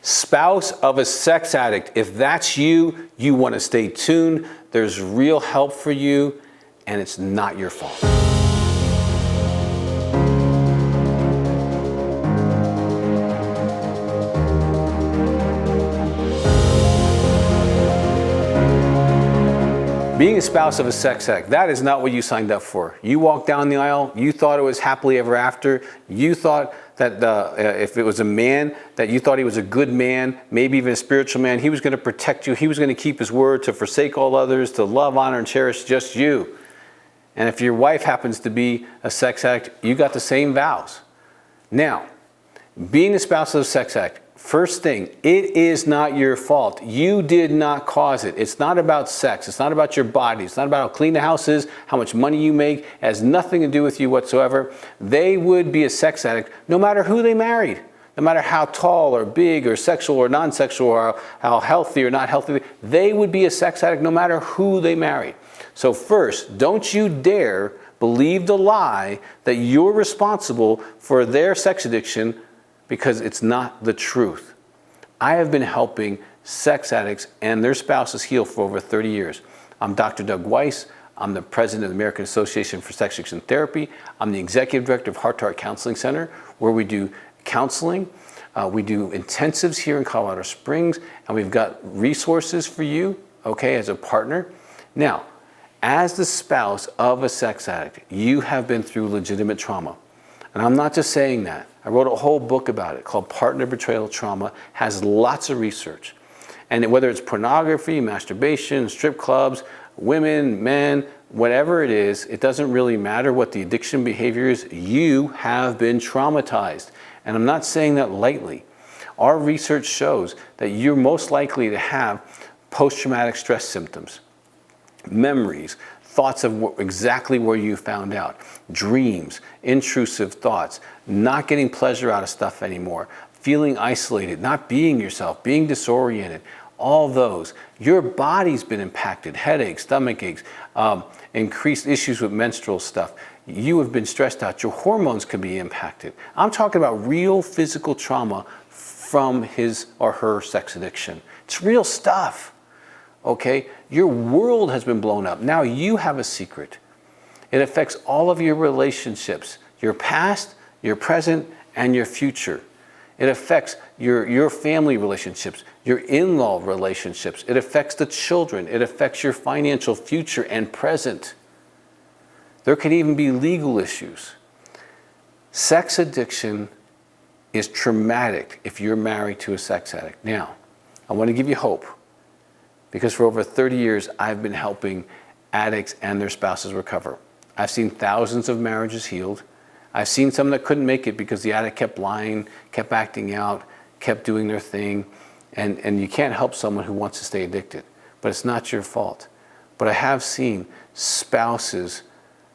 Spouse of a sex addict. If that's you, you want to stay tuned. There's real help for you, and it's not your fault. Being a spouse of a sex addict, that is not what you signed up for. You walked down the aisle, you thought it was happily ever after. You thought that if it was a man, that you thought he was a good man, maybe even a spiritual man, he was going to protect you. He was going to keep his word to forsake all others, to love, honor, and cherish just you. And if your wife happens to be a sex addict, you got the same vows. Now, being a spouse of a sex addict, first thing, it is not your fault. You did not cause it. It's not about sex. It's not about your body. It's not about how clean the house is, how much money you make. It has nothing to do with you whatsoever. They would be a sex addict no matter who they married, no matter how tall or big or sexual or non-sexual or how healthy or not healthy. They would be a sex addict no matter who they married. So first, don't you dare believe the lie that you're responsible for their sex addiction, because it's not the truth. I have been helping sex addicts and their spouses heal for over 30 years. I'm Dr. Doug Weiss. I'm the president of the American Association for Sex Addiction Therapy. I'm the executive director of Heart to Heart Counseling Center, where we do counseling. We do intensives here in Colorado Springs, and we've got resources for you, okay, as a partner. Now, as the spouse of a sex addict, you have been through legitimate trauma. And I'm not just saying that. I wrote a whole book about it called Partner Betrayal Trauma, has lots of research. And whether it's pornography, masturbation, strip clubs, women, men, whatever it is, it doesn't really matter what the addiction behavior is. You have been traumatized. And I'm not saying that lightly. Our research shows that you're most likely to have post-traumatic stress symptoms, memories, thoughts of exactly where you found out, dreams, intrusive thoughts, not getting pleasure out of stuff anymore, feeling isolated, not being yourself, being disoriented, all those. Your body's been impacted, headaches, stomach aches, increased issues with menstrual stuff. You have been stressed out. Your hormones can be impacted. I'm talking about real physical trauma from his or her sex addiction. It's real stuff. Okay, your world has been blown up. Now you have a secret. It affects all of your relationships, your past, your present, and your future. It affects your family relationships, your in-law relationships. It affects the children. It affects your financial future and present. There could even be legal issues. Sex addiction is traumatic if you're married to a sex addict. Now, I want to give you hope. Because for over 30 years, I've been helping addicts and their spouses recover. I've seen thousands of marriages healed. I've seen some that couldn't make it because the addict kept lying, kept acting out, kept doing their thing. And you can't help someone who wants to stay addicted. But it's not your fault. But I have seen spouses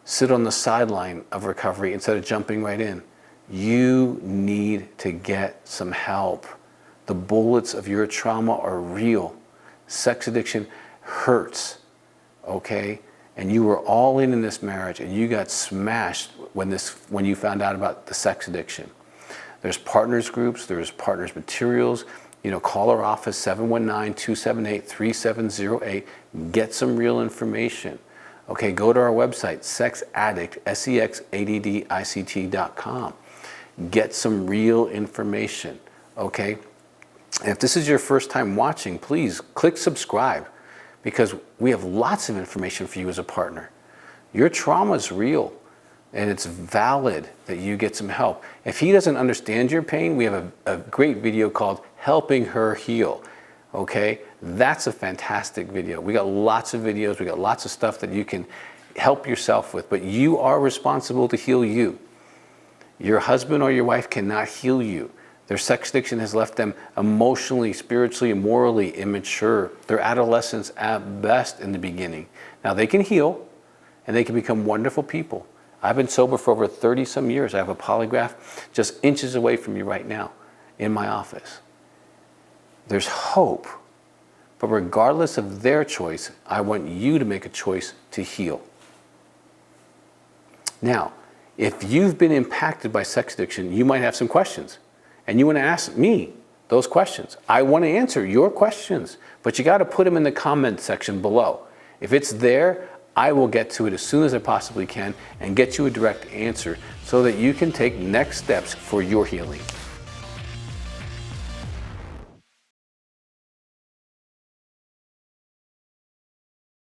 sit on the sideline of recovery instead of jumping right in. You need to get some help. The bullets of your trauma are real. Sex addiction hurts, okay? And you were all in this marriage and you got smashed when you found out about the sex addiction. There's partners groups, there's partners materials. You know, call our office, 719-278-3708. Get some real information. Okay, go to our website, sexaddict, sexaddict.com. Get some real information, okay? And if this is your first time watching, please click subscribe, because we have lots of information for you as a partner. Your trauma is real, and it's valid that you get some help. If he doesn't understand your pain, we have a great video called Helping Her Heal. Okay, that's a fantastic video. We got lots of videos, we got lots of stuff that you can help yourself with, but you are responsible to heal you. Your husband or your wife cannot heal you. Their sex addiction has left them emotionally, spiritually, and morally immature. They're adolescents at best in the beginning. Now they can heal and they can become wonderful people. I've been sober for over 30 some years. I have a polygraph just inches away from you right now in my office. There's hope, but regardless of their choice, I want you to make a choice to heal. Now, if you've been impacted by sex addiction, you might have some questions. And you want to ask me, those questions. I want to answer your questions, but you got to put them in the comment section below. If it's there, I will get to it as soon as I possibly can and get you a direct answer so that you can take next steps for your healing.